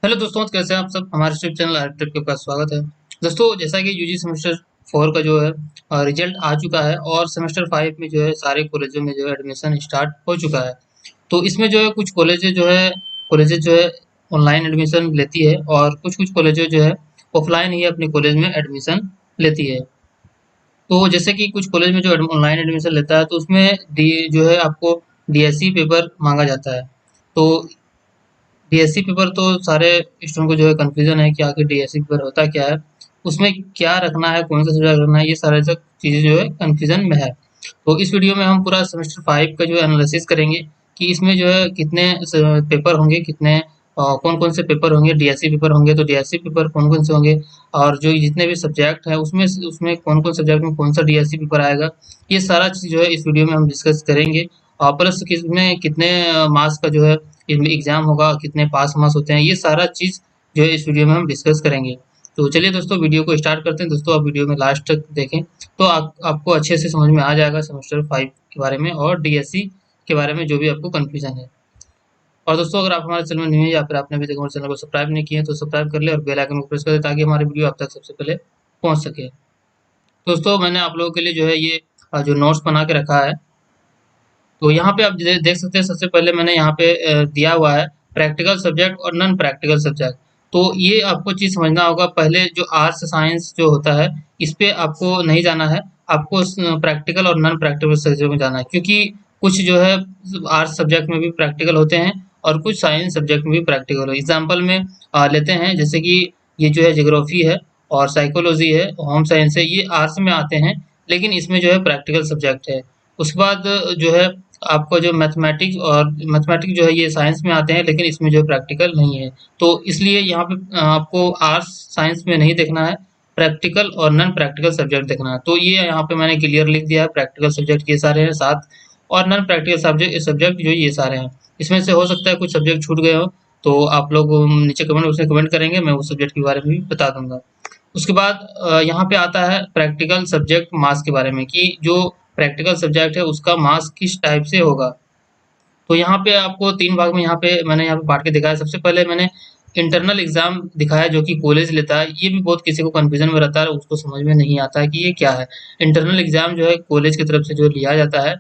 Hello दोस्तों, कैसे हैं आप सब। हमारे यूट्यूब चैनल आर्ट के पास स्वागत है। दोस्तों, जैसा कि यूजी सेमेस्टर 4 का जो है रिजल्ट आ चुका है और सेमेस्टर 5 में जो है सारे कॉलेजों में जो है एडमिशन स्टार्ट हो चुका है। तो इसमें जो है कुछ कॉलेजेस जो है ऑनलाइन एडमिशन लेती है और कुछ कुछ कॉलेजें जो है ऑफलाइन ही अपने कॉलेज में एडमिशन लेती है। तो जैसे कि कुछ कॉलेज में जो ऑनलाइन एडमिशन लेता है तो उसमें डी जो है आपको डीएससी पेपर मांगा जाता है। तो डीएससी पेपर तो सारे स्टूडेंट को जो है कंफ्यूजन है कि आखिर डीएससी पेपर होता क्या है, उसमें क्या रखना है, कौन सा सब्जेक्ट रखना है, ये सारे सब चीज़ें जो है कंफ्यूजन में है। तो इस वीडियो में हम पूरा सेमेस्टर 5 का जो है एनालिसिस करेंगे कि इसमें जो है कितने पेपर होंगे, कितने कौन कौन से पेपर होंगे। डीएससी पेपर होंगे तो डीएससी पेपर कौन कौन से होंगे, और जो जितने भी सब्जेक्ट है उसमें उसमें कौन कौन सब्जेक्ट में कौन सा डीएससी पेपर आएगा, ये सारा चीज़ जो है इस वीडियो में हम डिस्कस करेंगे। और प्लस किसमें कितने मार्क्स का जो है एग्जाम होगा, कितने पास मार्क्स होते हैं, ये सारा चीज़ जो है इस वीडियो में हम डिस्कस करेंगे। तो चलिए दोस्तों, वीडियो को स्टार्ट करते हैं। दोस्तों, आप वीडियो में लास्ट तक देखें तो आपको अच्छे से समझ में आ जाएगा सेमेस्टर 5 के बारे में और डीएससी के बारे में जो भी आपको कन्फ्यूजन है। और दोस्तों, अगर आप हमारे चैनल में न्यू है या फिर आपने अभी तक हमारे चैनल को सब्सक्राइब नहीं किया है तो सब्सक्राइब कर ले और बेल आइकन को प्रेस कर दे ताकि हमारी वीडियो आप तक सबसे पहले पहुंच सके। दोस्तों, मैंने आप लोगों के लिए जो है ये जो नोट्स बना के रखा है, तो यहाँ पे आप देख सकते हैं। सबसे पहले मैंने यहाँ पे दिया हुआ है प्रैक्टिकल सब्जेक्ट और नॉन प्रैक्टिकल सब्जेक्ट। तो ये आपको चीज़ समझना होगा। पहले जो आर्ट्स साइंस जो होता है, इस पे आपको नहीं जाना है, आपको प्रैक्टिकल और नॉन प्रैक्टिकल सब्जेक्ट में जाना है, क्योंकि कुछ जो है आर्ट्स सब्जेक्ट में भी प्रैक्टिकल होते हैं और कुछ साइंस सब्जेक्ट में भी प्रैक्टिकल हो। एग्जाम्पल में लेते हैं, जैसे कि ये जो है ज्योग्राफी है और साइकोलॉजी है, होम साइंस है, ये आर्ट्स में आते हैं, लेकिन इसमें जो है प्रैक्टिकल सब्जेक्ट है। उसके बाद जो है आपको जो मैथमेटिक्स जो है ये साइंस में आते हैं, लेकिन इसमें जो प्रैक्टिकल नहीं है। तो इसलिए यहाँ पे आपको आर्ट्स साइंस में नहीं देखना है, प्रैक्टिकल और नॉन प्रैक्टिकल सब्जेक्ट देखना है। तो ये यहाँ पे मैंने क्लियर लिख दिया है, प्रैक्टिकल सब्जेक्ट ये सारे हैं 7 और नॉन प्रैक्टिकल सब्जेक्ट सब्जेक्ट जो ये सारे हैं। इसमें से हो सकता है कुछ सब्जेक्ट छूट गए हो, तो आप लोग नीचे कमेंट बॉक्स में कमेंट करेंगे, मैं उस सब्जेक्ट के बारे में भी बता दूंगा। उसके बाद यहाँ पे आता है प्रैक्टिकल सब्जेक्ट मार्क्स के बारे में, कि जो प्रैक्टिकल सब्जेक्ट है उसका मार्क्स किस टाइप से होगा। तो यहाँ पे आपको 3 भाग में मैंने यहाँ पे बाँट के दिखाया है। सबसे पहले मैंने इंटरनल एग्ज़ाम दिखाया जो कि कॉलेज लेता है। ये भी बहुत किसी को कन्फ्यूज़न में रहता है, उसको समझ में नहीं आता है कि ये क्या है। इंटरनल एग्ज़ाम जो है कॉलेज की तरफ से जो लिया जाता है,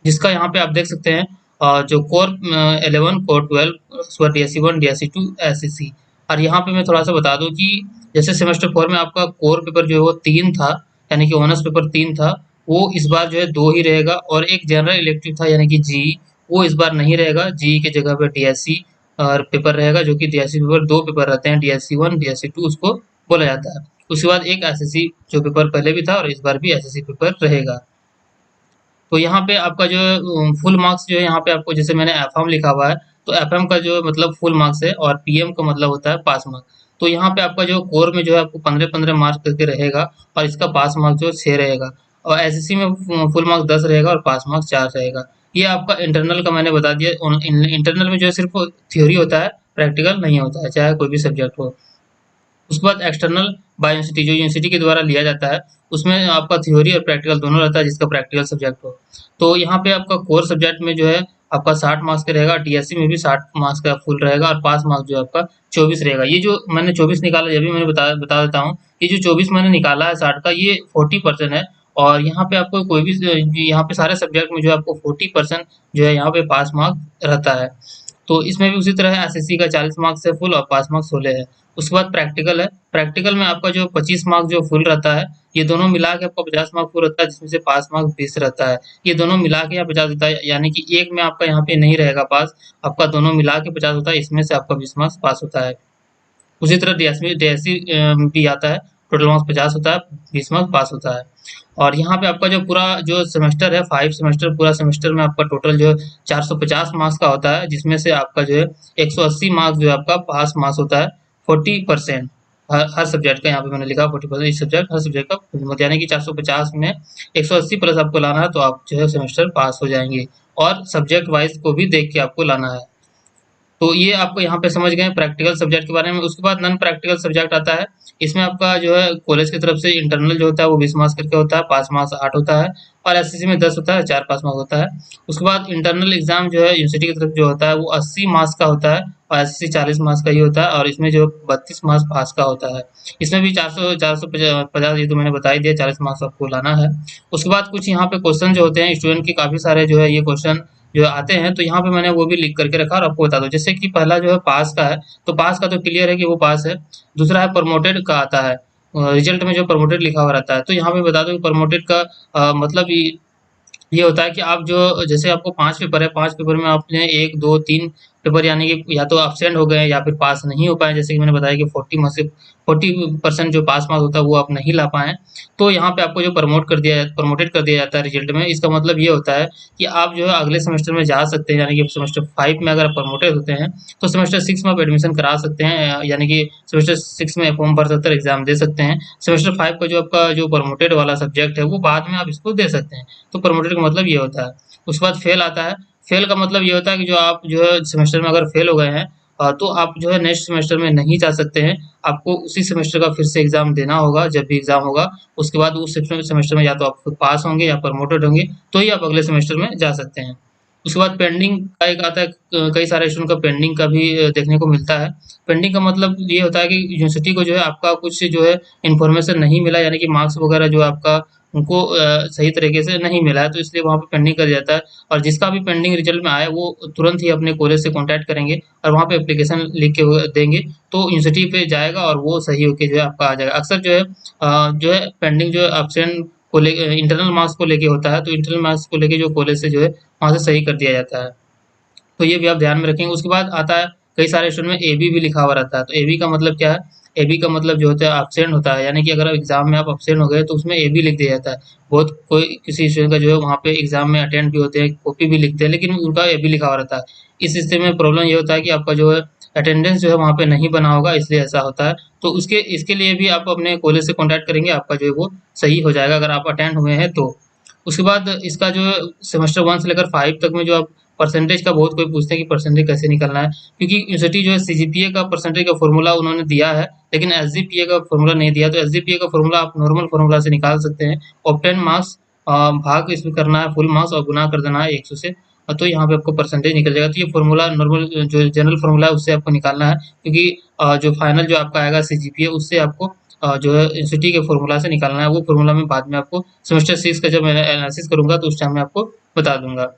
जिसका यहाँ पे आप देख सकते हैं जो कोर 11, कोर 12, उसके बाद डीएससी 1, डीएससी 2, एसएससी। और यहाँ पे मैं थोड़ा-सा बता दूँ कि जैसे सेमेस्टर 4 में आपका कोर पेपर जो है वो 3 था, यानी कि ऑनर्स पेपर 3 था, वो इस बार जो है 2 ही रहेगा। और एक जनरल इलेक्टिव था यानी कि जीई, वो इस बार नहीं रहेगा। जीई की जगह पे डीएससी और पेपर रहेगा, जो कि डीएससी पेपर 2 पेपर रहते हैं, डीएससी 1, डीएससी 2 उसको बोला जाता है। उसके बाद एक एसएससी जो पेपर पहले भी था और इस बार भी एसएससी पेपर रहेगा। तो यहाँ पे आपका जो फुल मार्क्स जो है, यहाँ पे आपको जैसे मैंने एफएम लिखा हुआ है, तो एफएम का जो मतलब फुल मार्क्स है और पीएम का मतलब होता है पास मार्क्स। तो यहाँ पे आपका जो कोर में जो है आपको 15-15 मार्क्स करके रहेगा और इसका पास मार्क्स जो है 6 रहेगा। और एसएससी में फुल मार्क्स 10 रहेगा और पास मार्क्स 4 रहेगा। ये आपका इंटरनल का मैंने बता दिया। इंटरनल में जो है सिर्फ थ्योरी होता है, प्रैक्टिकल नहीं होता है, चाहे कोई भी सब्जेक्ट हो। उसके बाद एक्सटर्नल बाय यूनिवर्सिटी जो यूनिवर्सिटी के द्वारा लिया जाता है, उसमें आपका थ्योरी और प्रैक्टिकल दोनों रहता है, जिसका प्रैक्टिकल सब्जेक्ट हो। तो यहाँ पे आपका कोर सब्जेक्ट में जो है आपका 60 मार्क्स का रहेगा, डीएससी में भी 60 मार्क्स का फुल रहेगा और पास मार्क्स जो है आपका 24 रहेगा। ये जो मैंने 24 निकाला, ये भी मैंने बता देता हूँ। ये जो 24 मैंने निकाला है 60 का, ये 40% है। और यहाँ पे आपको कोई भी यहाँ पे सारे सब्जेक्ट में जो है आपको 40% जो है यहाँ पे पास मार्क्स रहता है। तो इसमें भी उसी तरह है, एसएससी का 40 मार्क्स है फुल और पास मार्क्स 16 है। उसके बाद प्रैक्टिकल है। प्रैक्टिकल में आपका जो 25 मार्क्स जो फुल रहता है, ये दोनों मिला के आपका 50 मार्क्स फुल रहता है, जिसमें से पास मार्क्स 20 रहता है। ये दोनों मिला के यहाँ 50 होता है, यानी कि एक में आपका यहाँ पे नहीं रहेगा पास, आपका दोनों मिला के 50 होता है, इसमें से आपका 20 मार्क्स पास होता है। उसी तरह डीएससी डीएससी भी आता है, टोटल मार्क्स 50 होता है, 20 मार्क्स पास होता है। और यहाँ पे आपका जो पूरा जो सेमेस्टर है, 5 सेमेस्टर, पूरा सेमेस्टर में आपका टोटल जो है 450 मार्क्स का होता है, जिसमें से आपका जो है 180 मार्क्स जो है आपका पास मार्क्स होता है। 40% हर सब्जेक्ट का यहाँ पे मैंने लिखा 40%, इस सब्जेक्ट हर सब्जेक्ट का, यानी कि 450 में 180 प्लस आपको लाना है, तो आप जो है सेमेस्टर पास हो जाएंगे। और सब्जेक्ट वाइज को भी देख के आपको लाना है। तो ये आपको यहाँ पे समझ गए प्रैक्टिकल सब्जेक्ट के बारे में। उसके बाद नॉन प्रैक्टिकल सब्जेक्ट आता है। इसमें आपका जो है कॉलेज की तरफ से इंटरनल जो होता है वो 20 मार्क्स करके होता है, पास मार्क्स 8 होता है और एसएससी में 10 होता है, 4 पास मार्क्स होता है। उसके बाद इंटरनल एग्जाम जो है यूनिवर्सिटी की तरफ जो होता है वो 80 मार्क्स का होता है और एसएससी 40 मार्क्स का ही होता है और इसमें जो 32 मार्क्स पास का होता है। इसमें भी 450 ये तो मैंने बता ही दिया, 40 मार्क्स आपको लाना है। उसके बाद कुछ यहाँ पे क्वेश्चन जो होते हैं स्टूडेंट के काफी सारे जो है ये क्वेश्चन जो आते हैं, तो यहाँ पे मैंने वो भी लिख करके रखा और आपको बता दूं। जैसे कि पहला जो है पास का है, तो पास का तो क्लियर है कि वो पास है। दूसरा है प्रमोटेड का आता है, रिजल्ट में जो प्रमोटेड लिखा हुआ रहता है, तो यहाँ पे बता दो प्रमोटेड का मतलब ये होता है कि आप जो जैसे आपको 5 पेपर है, 5 पेपर में आपने 1, 2, 3 पेपर यानी कि या तो एब्सेंट हो गए या फिर पास नहीं हो पाए। जैसे कि मैंने बताया कि 40% जो पास मार्क्स होता है वो आप नहीं ला पाए। तो यहाँ पे आपको जो प्रमोटेड कर दिया जाता है रिजल्ट में, इसका मतलब ये होता है कि आप जो है अगले सेमेस्टर में जा सकते हैं। यानी कि सेमेस्टर 5 में अगर आप प्रमोटेड होते हैं तो सेमेस्टर 6 में आप एडमिशन करा सकते हैं, यानी कि सेमेस्टर 6 में फॉर्म भर सकते हैं, एग्जाम दे सकते हैं। सेमेस्टर 5 का जो आपका जो प्रमोटेड वाला सब्जेक्ट है वो बाद में आप इसको दे सकते हैं। तो प्रमोटेड का मतलब ये होता है। उसके बाद फेल आता है। फेल का मतलब ये होता है कि जो आप जो है सेमेस्टर में अगर फेल हो गए हैं तो आप जो है नेक्स्ट सेमेस्टर में नहीं जा सकते हैं। आपको उसी सेमेस्टर का फिर से एग्जाम देना होगा जब भी एग्जाम होगा। उसके बाद उस सेमेस्टर में या तो आप पास होंगे या प्रमोटेड होंगे, तो ही आप अगले सेमेस्टर में जा सकते हैं। उसके बाद पेंडिंग का एक आता है, कई सारे स्टूडेंट का पेंडिंग का भी देखने को मिलता है। पेंडिंग का मतलब ये होता है कि यूनिवर्सिटी को जो है आपका कुछ जो है इन्फॉर्मेशन नहीं मिला, यानी कि मार्क्स वगैरह जो आपका उनको सही तरीके से नहीं मिला है, तो इसलिए वहाँ पे पेंडिंग कर जाता है। और जिसका भी पेंडिंग रिजल्ट में आया वो तुरंत ही अपने कॉलेज से कॉन्टैक्ट करेंगे और वहाँ पे एप्लीकेशन लिख के वो देंगे, तो यूनिवर्सिटी पे जाएगा और वो सही होके जो है आपका आ जाएगा। अक्सर जो है पेंडिंग जो है एब्सेंट को ले इंटरनल मार्क्स को लेके होता है, तो इंटरनल मार्क्स को लेके जो कॉलेज से जो है वहाँ से सही कर दिया जाता है। तो ये भी आप ध्यान में रखेंगे। उसके बाद आता है कई सारे स्टूडेंट में एबी भी लिखा हुआ रहता है। तो एबी का मतलब क्या है? एबी का मतलब जो होता है एब्सेंट होता है, यानी कि अगर एग्जाम में आप एब्सेंट हो गए तो उसमें एबी लिख दिया जाता है। बहुत कोई किसी स्टूडेंट का जो है वहाँ पे एग्जाम में अटेंड भी होते हैं, कॉपी भी लिखते हैं, लेकिन उनका एबी लिखा हुआ रहता है। इस स्थिति में प्रॉब्लम ये होता है कि आपका जो है अटेंडेंस जो है वहाँ पे नहीं बना होगा, इसलिए ऐसा होता है। तो उसके इसके लिए भी आप अपने कॉलेज से कॉन्टैक्ट करेंगे, आपका जो है वो सही हो जाएगा अगर आप अटेंड हुए हैं तो। उसके बाद इसका जो सेमेस्टर 1 से लेकर 5 तक में जो आप परसेंटेज का बहुत कोई पूछते हैं कि परसेंटेज कैसे निकलना है, क्योंकि यूनिवर्सिटी जो है सीजीपीए का परसेंटेज का फॉर्मूला उन्होंने दिया है, लेकिन एसजीपीए का फॉर्मूला नहीं दिया। तो एसजीपीए का फॉर्मूला आप नॉर्मल फॉर्मूला से निकाल सकते हैं। ऑब्टेन मार्क्स भाग इसमें करना है फुल मार्क्स और गुना कर देना है 100 से, तो यहाँ पे आपको परसेंटेज निकल जाएगा। तो ये फॉर्मूला नॉर्मल जो जनरल फॉर्मूला है उससे आपको निकालना है, क्योंकि जो फाइनल जो आपका आएगा सीजीपीए उससे आपको जो है यूनिवर्सिटी के फॉर्मूला से निकालना है। वो फॉर्मूला मैं बाद में आपको सेमेस्टर 6 का जब मैं एनालिसिस करूंगा तो उस टाइम में आपको बता दूंगा।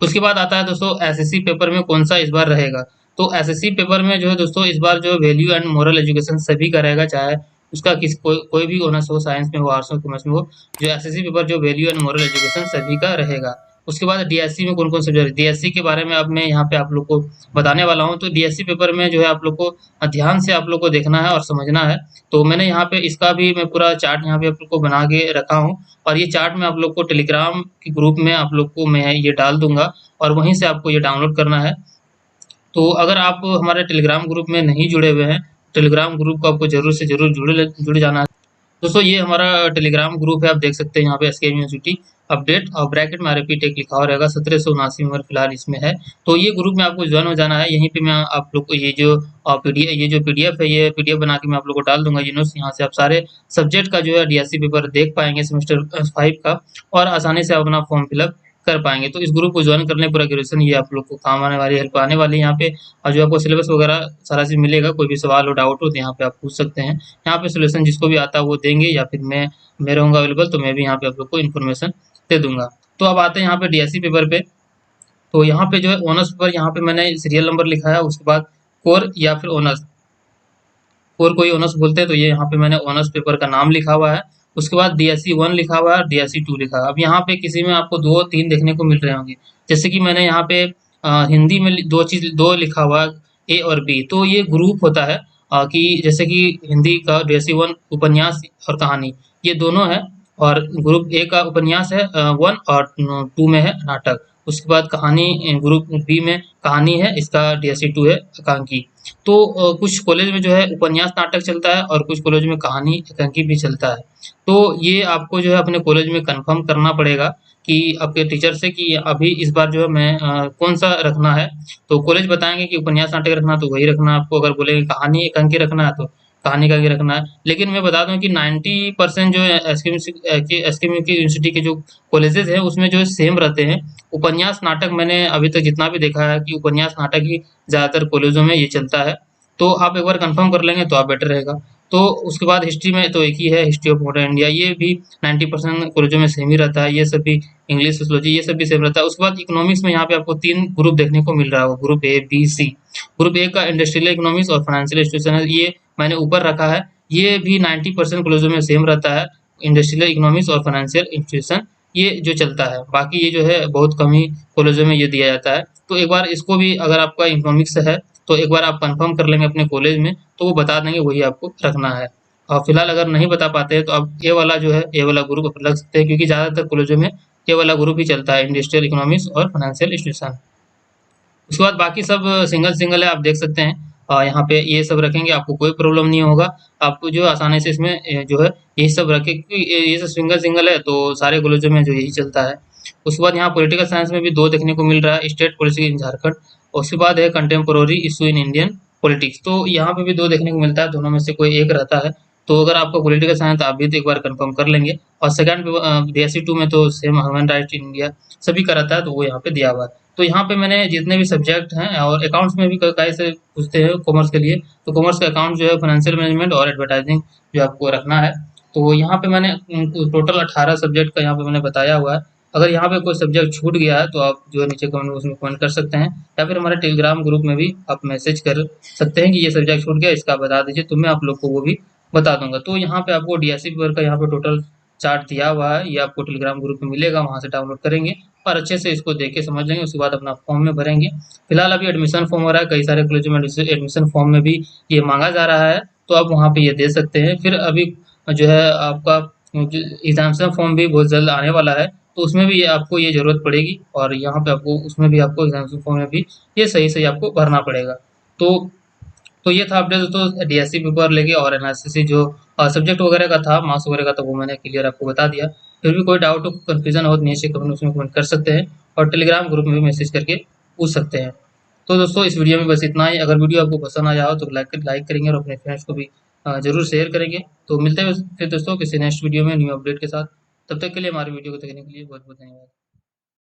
उसके बाद आता है दोस्तों एसएससी पेपर में कौन सा इस बार रहेगा। तो एसएससी पेपर में जो है दोस्तों इस बार जो वैल्यू एंड मोरल एजुकेशन सभी का रहेगा, चाहे उसका कोई भी ऑनर्स हो, साइंस में हो, आर्ट्स में, कॉमर्स में हो। जो एसएससी पेपर जो वैल्यू एंड मोरल एजुकेशन सभी का रहेगा। उसके बाद डीएससी में कौन कौन सब्जेक्ट, डीएससी के बारे में अब मैं यहाँ पे आप लोग को बताने वाला हूँ। तो डीएससी पेपर में जो है आप लोग को ध्यान से आप लोग को देखना है और समझना है। तो मैंने यहाँ पे इसका भी मैं पूरा चार्ट यहाँ पे आप लोग को बना के रखा हूँ, और ये चार्ट मैं आप लोग को टेलीग्राम के ग्रुप में आप लोग को मैं ये डाल दूंगा और वहीं से आपको ये डाउनलोड करना है। तो अगर आप हमारे टेलीग्राम ग्रुप में नहीं जुड़े हुए हैं, टेलीग्राम ग्रुप को आपको जरूर से जरूर जुड़ जाना है। दोस्तों ये हमारा टेलीग्राम ग्रुप है, आप देख सकते हैं यहाँ पे एसकेएम यूनिवर्सिटी अपडेट और ब्रैकेट में आरपी टेक लिखा हुआ रहेगा। 1779 नंबर फिलहाल इसमें है। तो ये ग्रुप में आपको ज्वाइन हो जाना है। यहीं पे मैं आप लोग को ये जो पीडीएफ है, ये पीडीएफ बना के मैं आप लोग को डाल दूंगा ये नोट्स। यहाँ से आप सारे सब्जेक्ट का जो है डीएससी पेपर देख पाएंगे सेमेस्टर 5 का, और आसानी से आप अपना फॉर्म फिलअप कर पाएंगे। तो इस ग्रुप को ज्वाइन करने पूरा ग्रेजुएशन ये आप लोग को काम आने वाली, हेल्प आने वाली है यहाँ पे। और जो आपको सिलेबस वगैरह सारा चीज मिलेगा, कोई भी सवाल हो, डाउट हो तो यहाँ पे आप पूछ सकते हैं। यहाँ पे सोल्यूशन जिसको भी आता है वो देंगे, या फिर मैं रहूंगा अवेलेबल तो मैं भी यहाँ पे आप लोग को इन्फॉर्मेशन दे दूंगा। तो अब आते हैं यहाँ पे डीएससी पेपर पे। तो यहाँ पे जो है ऑनर्स पेपर, यहाँ पे मैंने सीरियल नंबर लिखा है। उसके बाद कोर या फिर ऑनर्स, कोर कोई ऑनर्स बोलते हैं, तो ये यहाँ पे मैंने ऑनर्स पेपर का नाम लिखा हुआ है। उसके बाद डीएससी 1 लिखा हुआ है, डीएससी 2 लिखा है। अब यहाँ पे किसी में आपको 2 3 देखने को मिल रहे होंगे। जैसे कि मैंने यहाँ पे हिंदी में दो लिखा हुआ ए और बी, तो ये ग्रुप होता है कि जैसे कि हिंदी का डीएससी 1 उपन्यास और कहानी, ये दोनों है। और ग्रुप ए का उपन्यास है 1 और 2 में है नाटक। उसके बाद कहानी ग्रुप बी में कहानी है, इसका DSC 2 है एकांकी। तो कुछ कॉलेज में जो है उपन्यास नाटक चलता है और कुछ कॉलेज में कहानी एकांकी भी चलता है। तो ये आपको जो है अपने कॉलेज में कंफर्म करना पड़ेगा कि आपके टीचर से कि अभी इस बार जो है मैं कौन सा रखना है। तो कॉलेज बताएंगे कि उपन्यास नाटक रखना है तो वही रखना है आपको, अगर बोलेंगे कहानी एकांकी रखना है तो कहानी का भी रखना है। लेकिन मैं बता दूं कि 90% जो है एसकेएम की यूनिवर्सिटी के जो कॉलेजेस हैं उसमें जो है सेम रहते हैं। उपन्यास नाटक मैंने अभी तक जितना भी देखा है कि उपन्यास नाटक ही ज़्यादातर कॉलेजों में ये चलता है। तो आप एक बार कंफर्म कर लेंगे तो आप बेटर रहेगा। तो उसके बाद हिस्ट्री में तो एक ही है, हिस्ट्री ऑफ मॉडर्न इंडिया, ये भी 90% कॉलेजों में सेम ही रहता है। ये सब भी इंग्लिश, सोशियोलॉजी, ये सब भी सेम रहता है। उसके बाद इकोनॉमिक्स में यहाँ पे आपको 3 ग्रुप देखने को मिल रहा होगा, group A, B, C. Group A का इंडस्ट्रियल इकोनॉमिक्स और फाइनेंशियल इंस्टीट्यूशन है, ये मैंने ऊपर रखा है। ये भी 90% कॉलेजों में सेम रहता है, इंडस्ट्रियल इकोनॉमिक्स और फाइनेंशियल इंस्टीट्यूशन ये जो चलता है। बाकी ये जो है बहुत कम ही कॉलेजों में ये दिया जाता है। तो एक बार इसको भी, अगर आपका इकोनॉमिक्स है तो एक बार आप कंफर्म कर लेंगे अपने कॉलेज में तो वो बता देंगे वही आपको रखना है। और फिलहाल अगर नहीं बता पाते हैं तो आप ए वाला जो है, ए वाला ग्रुप रख सकते हैं, क्योंकि ज़्यादातर कॉलेजों में ए वाला ग्रुप ही चलता है, इंडस्ट्रियल इकोनॉमिक्स और फाइनेंशियल इंस्टीट्यूशन। उसके बाद बाकी सब सिंगल सिंगल है, आप देख सकते हैं। यहाँ पे ये सब रखेंगे, आपको कोई प्रॉब्लम नहीं होगा। आपको जो आसानी से इसमें जो है यही सब रखे, क्योंकि ये सब सिंगल सिंगल है तो सारे कॉलेजों में जो यही चलता है। उसके बाद यहाँ पॉलिटिकल साइंस में भी 2 देखने को मिल रहा है, स्टेट पॉलिसी इन झारखंड। और उसके बाद है contemporary issue in Indian politics, तो यहाँ पे भी 2 देखने को मिलता है, दोनों में से कोई एक रहता है। तो अगर आपको पॉलिटिकल साइंस आप भी तो एक बार कंफर्म कर लेंगे। और सेकंड DSC 2 में तो same human right in India सभी का रहता है, तो वो यहाँ पे दिया हुआ है। तो यहाँ पे मैंने जितने भी सब्जेक्ट हैं, और अकाउंट्स में भी कई से पूछते हैं कॉमर्स के लिए, तो कॉमर्स का अकाउंट जो है फाइनेंशियल मैनेजमेंट और एडवर्टाइजिंग जो आपको रखना है। तो यहाँ पे मैंने टोटल 18 सब्जेक्ट का यहाँ पे मैंने बताया हुआ है। अगर यहाँ पे कोई सब्जेक्ट छूट गया है तो आप जो है नीचे कमेंट बॉक्स में कमेंट कर सकते हैं, या फिर हमारे टेलीग्राम ग्रुप में भी आप मैसेज कर सकते हैं कि ये सब्जेक्ट छूट गया, इसका बता दीजिए, तो मैं आप लोग को वो भी बता दूंगा। तो यहाँ पे आपको DSC पेपर का यहाँ पे टोटल चार्ट दिया हुआ है, ये आपको टेलीग्राम ग्रुप में मिलेगा, वहाँ से डाउनलोड करेंगे और अच्छे से इसको देख के समझ लेंगे। उसके बाद अपना फॉर्म में भरेंगे। फिलहाल अभी एडमिशन फॉर्म हो रहा है, कई सारे कॉलेजों में एडमिशन फॉर्म में भी ये मांगा जा रहा है, तो आप वहाँ पे ये दे सकते हैं। फिर अभी जो है आपका एग्जामिनेशन फॉर्म भी बहुत जल्द आने वाला है, तो उसमें भी ये आपको ये ज़रूरत पड़ेगी, और यहाँ पे आपको उसमें भी आपको एग्जामिनेशन फॉर्म में भी ये सही सही आपको भरना पड़ेगा। तो ये था अपडेट दोस्तों DSC पेपर लेके, और एनआरसीसी जो सब्जेक्ट वगैरह का था, मार्क्स वगैरह का, तो वो मैंने क्लियर आपको बता दिया। फिर भी कोई डाउट हो, कंफ्यूजन हो तो नीचे कमेंट उसमें कमेंट कर सकते हैं, और टेलीग्राम ग्रुप में भी मैसेज करके पूछ सकते हैं। तो दोस्तों इस वीडियो में बस इतना ही। अगर वीडियो आपको पसंद आया हो तो लाइक करेंगे और अपने फ्रेंड्स को भी जरूर शेयर करेंगे। तो मिलते हैं फिर दोस्तों किसी नेक्स्ट वीडियो में न्यू अपडेट के साथ। तब तक के लिए हमारी वीडियो को देखने के लिए बहुत बहुत धन्यवाद।